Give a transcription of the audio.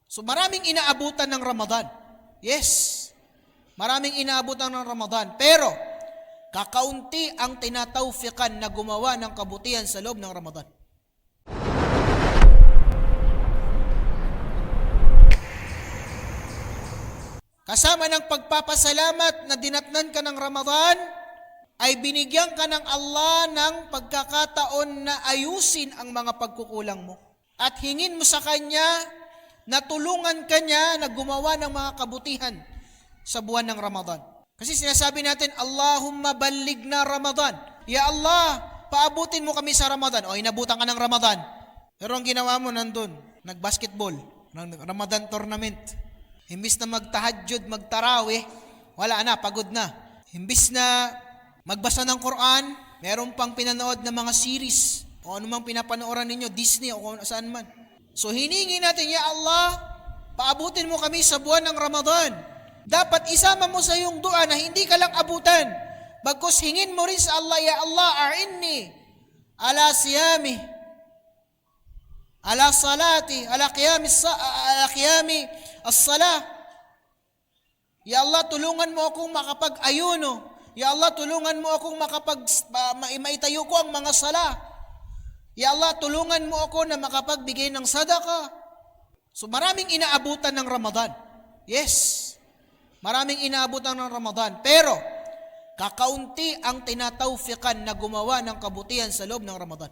So maraming inaabutan ng Ramadan. Yes, maraming inaabutan ng Ramadan. Pero, kakaunti ang tinatawfikan na gumawa ng kabutihan sa loob ng Ramadan. Kasama ng pagpapasalamat na dinatnan ka ng Ramadan, ay binigyan ka ng Allah ng pagkakataon na ayusin ang mga pagkukulang mo. At hingin mo sa Kanya na tulungan ka niya na gumawa ng mga kabutihan sa buwan ng Ramadan. Kasi sinasabi natin, Allahumma ballighna Ramadan. Ya Allah, paabutin mo kami sa Ramadan. O, inabutan ka ng Ramadan. Pero ang ginawa mo nandun, nag-basketball, Ramadan tournament. Imbis na magtahajjud, magtarawih, wala na, pagod na. Imbis na magbasa ng Quran, meron pang pinanood na mga series o anumang pinapanooran ninyo, Disney o kung saan man. So hiningi natin, Ya Allah, paabutin mo kami sa buwan ng Ramadan. Dapat isama mo sa iyong dua na hindi ka lang abutan. Bagkus hingin mo rin sa Allah, Ya Allah, a'inni ala siyami, ala salati, ala qiyami as-salah. Ya Allah, tulungan mo akong makapag-ayuno. Ya Allah, tulungan mo akong maitayo ko ang mga sala. Ya Allah, tulungan mo ako na makapagbigay ng sadaka. So maraming inaabutan ng Ramadan. Yes, maraming inaabutan ng Ramadan. Pero, kakaunti ang tinatawfikan na gumawa ng kabutihan sa loob ng Ramadan.